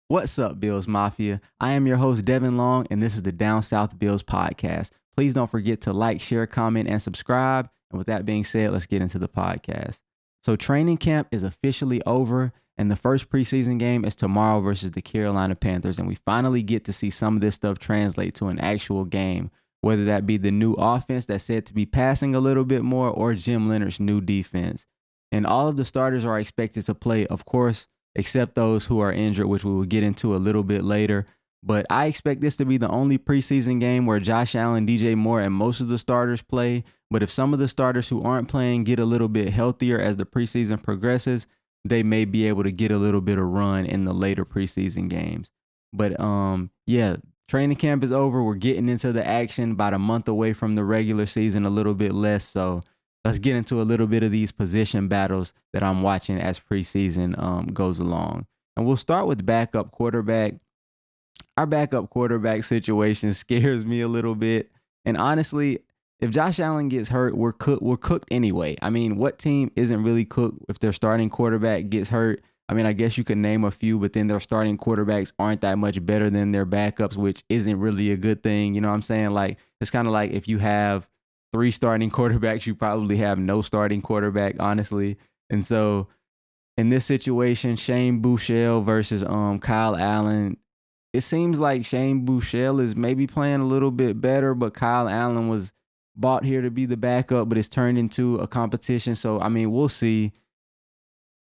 What's up, Bills Mafia? I am your host, Devin Long, and this is the Down South Bills podcast. Please don't forget to like, share, comment, and subscribe. And with that being said, let's get into the podcast. So, training camp is officially over, and the first preseason game is tomorrow versus the Carolina Panthers. And we finally get to see some of this stuff translate to an actual game, whether that be the new offense that's said to be passing a little bit more or Jim Leonhard's new defense. And all of the starters are expected to play, of course, except those who are injured, which we will get into a little bit later. But I expect this to be the only preseason game where Josh Allen, DJ Moore, and most of the starters play. But if some of the starters who aren't playing get a little bit healthier as the preseason progresses, they may be able to get a little bit of run in the later preseason games. But yeah, training camp is over. We're getting into the action, about a month away from the regular season, a little bit less. So let's get into a little bit of these position battles that I'm watching as preseason goes along. And we'll start with backup quarterback. Our backup quarterback situation scares me a little bit. And honestly, if Josh Allen gets hurt, we're cooked anyway. I mean, what team isn't really cooked if their starting quarterback gets hurt? I mean, I guess you could name a few, but then their starting quarterbacks aren't that much better than their backups, which isn't really a good thing. You know what I'm saying? Like, it's kind of like if you have three starting quarterbacks, you probably have no starting quarterback, honestly. And so in this situation, Shane Buechele versus Kyle Allen, it seems like Shane Buechele is maybe playing a little bit better, but Kyle Allen was bought here to be the backup, but it's turned into a competition. So I mean, we'll see.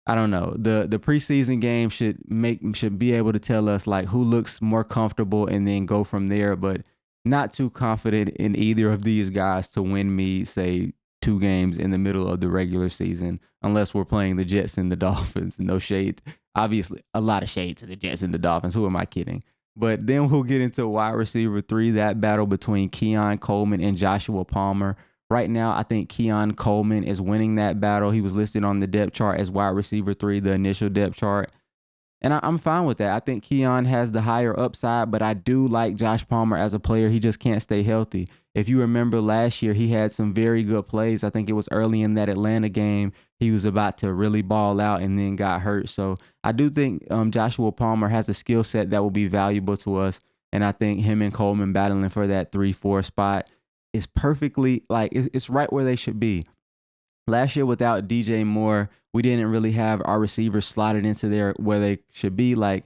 I don't know. The preseason game should be able to tell us like who looks more comfortable and then go from there. But not too confident in either of these guys to win me, say, 2 games in the middle of the regular season, unless we're playing the Jets and the Dolphins. No shade. Obviously, a lot of shade to the Jets and the Dolphins. Who am I kidding? But then we'll get into wide receiver 3, that battle between Keon Coleman and Joshua Palmer. Right now, I think Keon Coleman is winning that battle. He was listed on the depth chart as wide receiver 3, the initial depth chart. And I'm fine with that. I think Keon has the higher upside, but I do like Josh Palmer as a player. He just can't stay healthy. If you remember last year, he had some very good plays. I think it was early in that Atlanta game. He was about to really ball out and then got hurt. So I do think Joshua Palmer has a skill set that will be valuable to us. And I think him and Coleman battling for that 3-4 spot is perfectly, like, it's right where they should be. Last year without DJ Moore, we didn't really have our receivers slotted into there where they should be. Like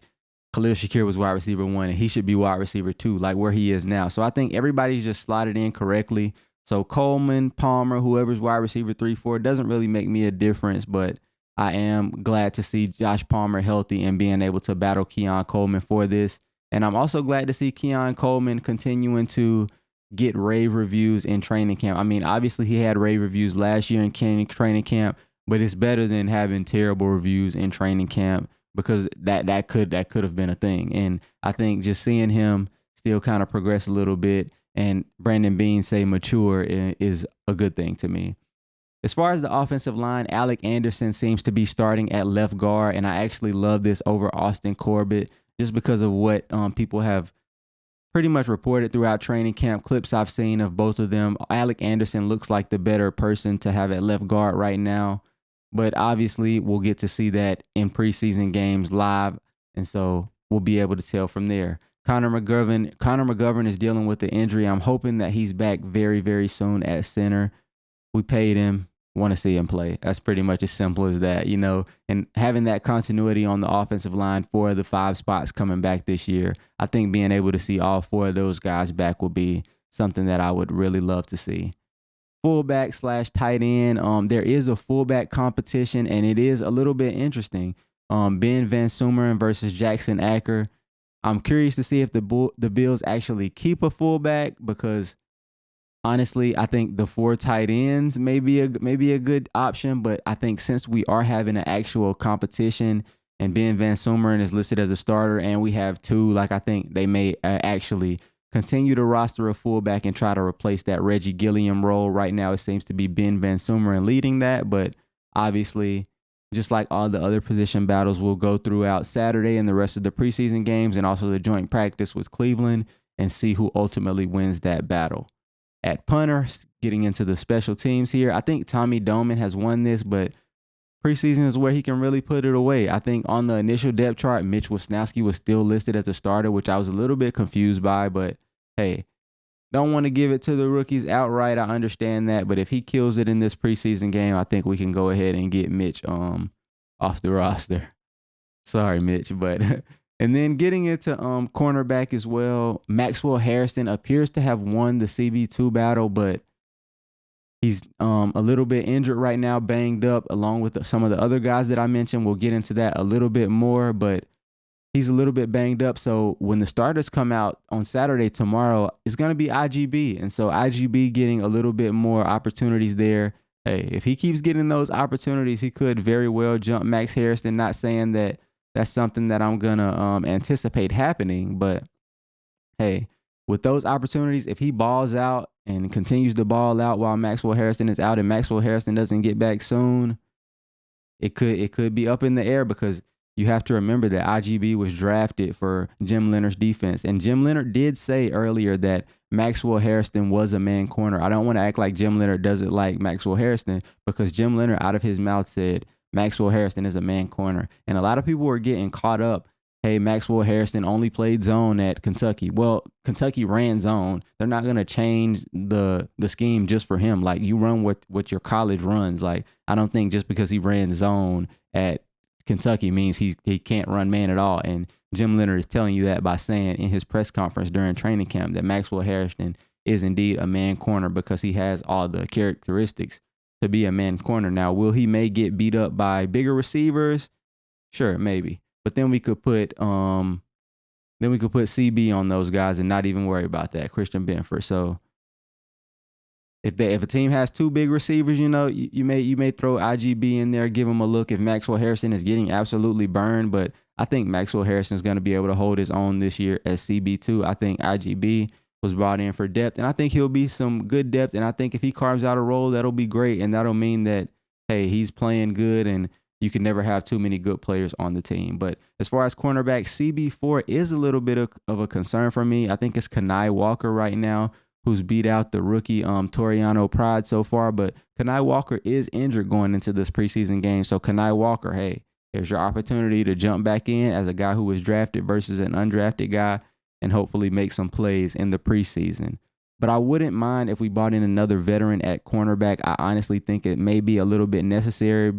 Khalil Shakir was wide receiver 1 and he should be wide receiver 2, like where he is now. So I think everybody's just slotted in correctly. So Coleman, Palmer, whoever's wide receiver 3, 4, doesn't really make me a difference, but I am glad to see Josh Palmer healthy and being able to battle Keon Coleman for this. And I'm also glad to see Keon Coleman continuing to get rave reviews in training camp. I mean, obviously he had rave reviews last year in training camp, but it's better than having terrible reviews in training camp because that could have been a thing. And I think just seeing him still kind of progress a little bit and Brandon Beane say mature is a good thing to me. As far as the offensive line, Alec Anderson seems to be starting at left guard, and I actually love this over Austin Corbett just because of what people have pretty much reported throughout training camp, clips I've seen of both of them. Alec Anderson looks like the better person to have at left guard right now. But obviously, we'll get to see that in preseason games live. And so we'll be able to tell from there. Connor McGovern is dealing with the injury. I'm hoping that he's back very, very soon at center. We paid him. Want to see him play. That's pretty much as simple as that, you know, and having that continuity on the offensive line for the 5 spots coming back this year, I think being able to see all 4 of those guys back will be something that I would really love to see. Fullback / tight end. There is a fullback competition and it is a little bit interesting. Ben Van Sumeren versus Jackson Acker. I'm curious to see if the Bills actually keep a fullback because honestly, I think the 4 tight ends may be a good option, but I think since we are having an actual competition and Ben Van Sumeren is listed as a starter and we have 2, like I think they may actually continue to roster a fullback and try to replace that Reggie Gilliam role. Right now, it seems to be Ben Van Sumeren leading that, but obviously, just like all the other position battles, we'll go throughout Saturday and the rest of the preseason games and also the joint practice with Cleveland and see who ultimately wins that battle. At punter, getting into the special teams here, I think Tommy Doman has won this, but preseason is where he can really put it away. I think on the initial depth chart, Mitch Wisnowski was still listed as a starter, which I was a little bit confused by, but hey, don't want to give it to the rookies outright. I understand that, but if he kills it in this preseason game, I think we can go ahead and get Mitch off the roster. Sorry, Mitch, but and then getting into cornerback as well, Maxwell Harrison appears to have won the CB2 battle, but he's a little bit injured right now, banged up, along with some of the other guys that I mentioned. We'll get into that a little bit more, but he's a little bit banged up. So when the starters come out on Saturday tomorrow, it's going to be IGB. And so IGB getting a little bit more opportunities there. Hey, if he keeps getting those opportunities, he could very well jump Max Harrison. Not saying that that's something that I'm going to anticipate happening. But hey, with those opportunities, if he balls out and continues to ball out while Maxwell Harrison is out and Maxwell Harrison doesn't get back soon, it could be up in the air, because you have to remember that IGB was drafted for Jim Leonhard's defense. And Jim Leonhard did say earlier that Maxwell Harrison was a man corner. I don't want to act like Jim Leonhard doesn't like Maxwell Harrison, because Jim Leonhard out of his mouth said Maxwell Harrison is a man corner. And a lot of people were getting caught up. Hey, Maxwell Harrison only played zone at Kentucky. Well, Kentucky ran zone. They're not going to change the scheme just for him. Like, you run what your college runs. Like, I don't think just because he ran zone at Kentucky means he can't run man at all. And Jim Leonhard is telling you that by saying in his press conference during training camp that Maxwell Harrison is indeed a man corner, because he has all the characteristics to be a man corner. Now, will he may get beat up by bigger receivers? Sure, maybe. But then we could put CB on those guys and not even worry about that, Christian Benford. So if a team has two big receivers, you may throw IGB in there, give him a look if Maxwell Harrison is getting absolutely burned. But I think Maxwell Harrison is going to be able to hold his own this year as CB2. I think IGB was brought in for depth, and I think he'll be some good depth. And I think if he carves out a role, that'll be great, and that'll mean that, hey, he's playing good, and you can never have too many good players on the team. But as far as cornerback, CB4 is a little bit of a concern for me. I think it's Kenai Walker right now, who's beat out the rookie Toriano Pride so far. But Kenai Walker is injured going into this preseason game. So Kenai Walker, hey, here's your opportunity to jump back in as a guy who was drafted versus an undrafted guy and hopefully make some plays in the preseason. But I wouldn't mind if we brought in another veteran at cornerback. I honestly think it may be a little bit necessary.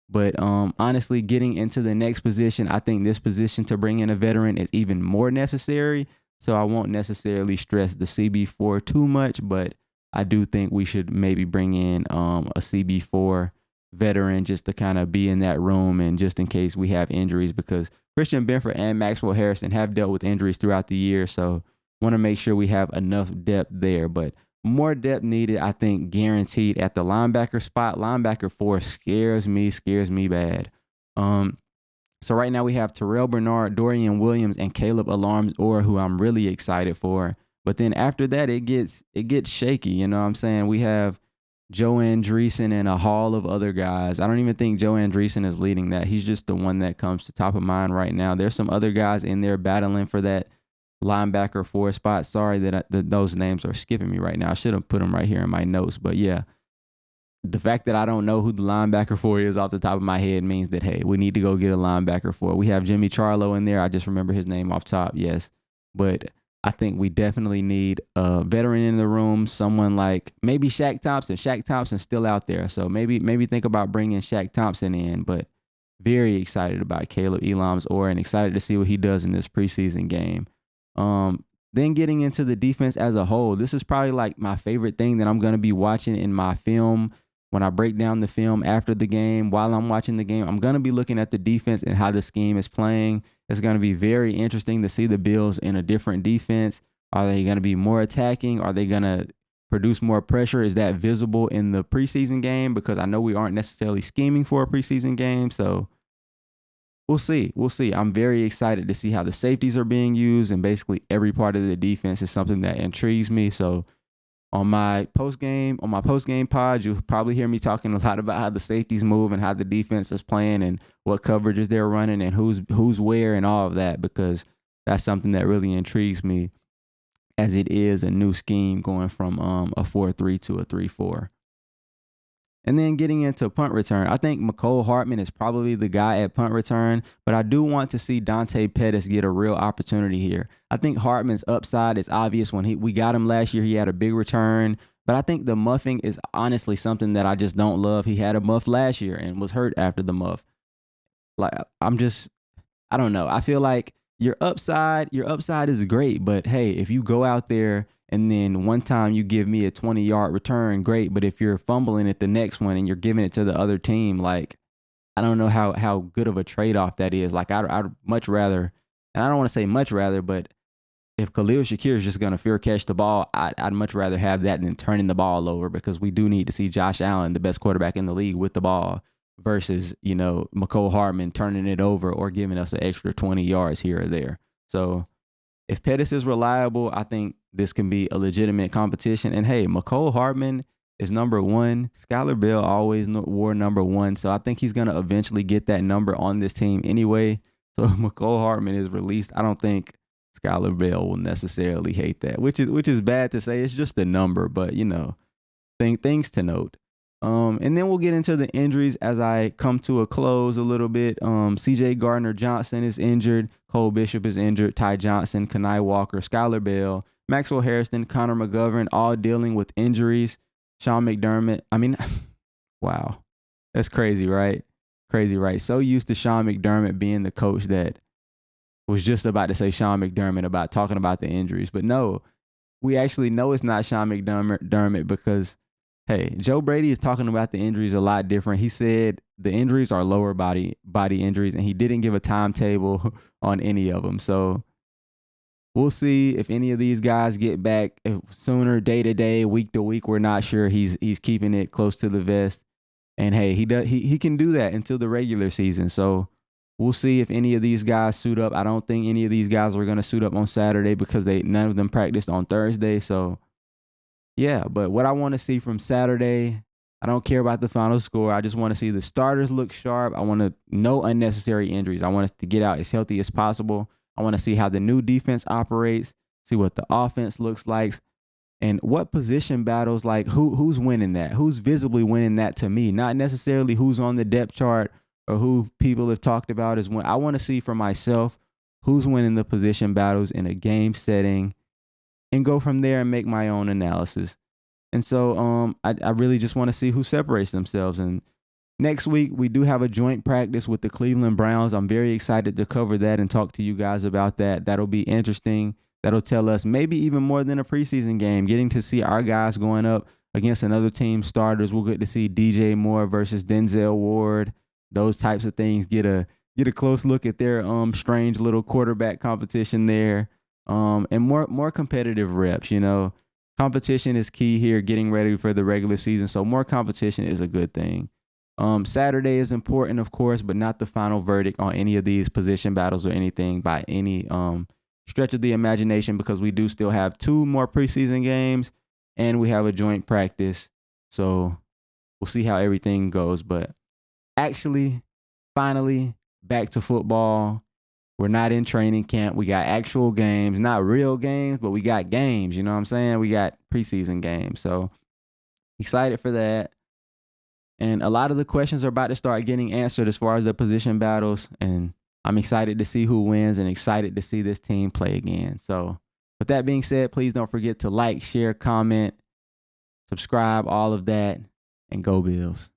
But honestly, getting into the next position, I think this position to bring in a veteran is even more necessary. So I won't necessarily stress the CB4 too much, but I do think we should maybe bring in a CB4 veteran just to kind of be in that room, and just in case we have injuries, because Christian Benford and Maxwell Harrison have dealt with injuries throughout the year. So want to make sure we have enough depth there. But more depth needed, I think, guaranteed at the linebacker spot. Linebacker 4 scares me bad. So right now we have Terrell Bernard, Dorian Williams, and Caleb Alarms-Orr, who I'm really excited for. But then after that, it gets shaky. You know what I'm saying? We have Joe Andreessen and a haul of other guys. I don't even think Joe Andreessen is leading that. He's just the one that comes to top of mind right now. There's some other guys in there battling for that linebacker 4 spot. Sorry that those names are skipping me right now. I should have put them right here in my notes. But yeah, the fact that I don't know who the linebacker 4 is off the top of my head means that, hey, we need to go get a linebacker 4. We have Jimmy Charlo in there. I just remember his name off top, yes. But I think we definitely need a veteran in the room, someone like maybe Shaq Thompson. Shaq Thompson's still out there, so maybe think about bringing Shaq Thompson in. But very excited about Caleb Alarms-Orr and excited to see what he does in this preseason game. Then getting into the defense as a whole, this is probably like my favorite thing that I'm going to be watching in my film. When I break down the film after the game, while I'm watching the game, I'm going to be looking at the defense and how the scheme is playing. It's going to be very interesting to see the Bills in a different defense. Are they going to be more attacking? Are they going to produce more pressure? Is that visible in the preseason game? Because I know we aren't necessarily scheming for a preseason game. So we'll see. I'm very excited to see how the safeties are being used, and basically every part of the defense is something that intrigues me. So on my post-game pod, you'll probably hear me talking a lot about how the safeties move and how the defense is playing and what coverages they're running and who's where and all of that, because that's something that really intrigues me, as it is a new scheme going from a 4-3 to a 3-4. And then getting into punt return, I think McCole Hartman is probably the guy at punt return, but I do want to see Dante Pettis get a real opportunity here. I think Hartman's upside is obvious. When we got him last year, he had a big return, but I think the muffing is honestly something that I just don't love. He had a muff last year and was hurt after the muff. Like I don't know. I feel like your upside is great, but hey, if you go out there and then one time you give me a 20-yard return, great. But if you're fumbling at the next one and you're giving it to the other team, like, I don't know how good of a trade-off that is. Like, I'd much rather, and I don't want to say much rather, but if Khalil Shakir is just going to fear catch the ball, I'd much rather have that than turning the ball over, because we do need to see Josh Allen, the best quarterback in the league, with the ball versus, McCole Hartman turning it over or giving us an extra 20 yards here or there. So if Pettis is reliable, I think this can be a legitimate competition. And hey, McCole Hartman is number 1. Skylar Bell always wore number 1. So I think he's going to eventually get that number on this team anyway. So if McCole Hartman is released, I don't think Skylar Bell will necessarily hate that, which is bad to say. It's just a number, but things to note. And then we'll get into the injuries as I come to a close a little bit. CJ Gardner-Johnson is injured. Cole Bishop is injured. Ty Johnson, Kenai Walker, Skylar Bell, Maxwell Harrison, Connor McGovern, all dealing with injuries. Sean McDermott. I mean, wow. That's crazy, right? Crazy, right? So used to Sean McDermott being the coach that was just about to say Sean McDermott about talking about the injuries. But no, we actually know it's not Sean McDermott because, hey, Joe Brady is talking about the injuries a lot different. He said the injuries are lower body injuries, and he didn't give a timetable on any of them. So we'll see if any of these guys get back sooner, day to day, week to week. We're not sure. He's keeping it close to the vest, and hey, he can do that until the regular season. So we'll see if any of these guys suit up. I don't think any of these guys were going to suit up on Saturday because none of them practiced on Thursday. So yeah, but what I want to see from Saturday, I don't care about the final score. I just want to see the starters look sharp. I want no unnecessary injuries. I want us to get out as healthy as possible. I want to see how the new defense operates, see what the offense looks like, and what position battles, like who's winning that, who's visibly winning that to me, not necessarily who's on the depth chart or who people have talked about as when. I want to see for myself who's winning the position battles in a game setting and go from there and make my own analysis. And so I really just want to see who separates themselves. And next week, we do have a joint practice with the Cleveland Browns. I'm very excited to cover that and talk to you guys about that. That'll be interesting. That'll tell us maybe even more than a preseason game, getting to see our guys going up against another team's starters. We'll get to see DJ Moore versus Denzel Ward, those types of things. Get a close look at their strange little quarterback competition there, and more competitive reps. Competition is key here, getting ready for the regular season. So more competition is a good thing. Saturday is important, of course, but not the final verdict on any of these position battles or anything by any stretch of the imagination, because we do still have 2 more preseason games and we have a joint practice. So we'll see how everything goes. But actually, finally, back to football. We're not in training camp. We got actual games, not real games, but we got games. You know what I'm saying? We got preseason games. So excited for that. And a lot of the questions are about to start getting answered as far as the position battles. And I'm excited to see who wins and excited to see this team play again. So with that being said, please don't forget to like, share, comment, subscribe, all of that, and go Bills.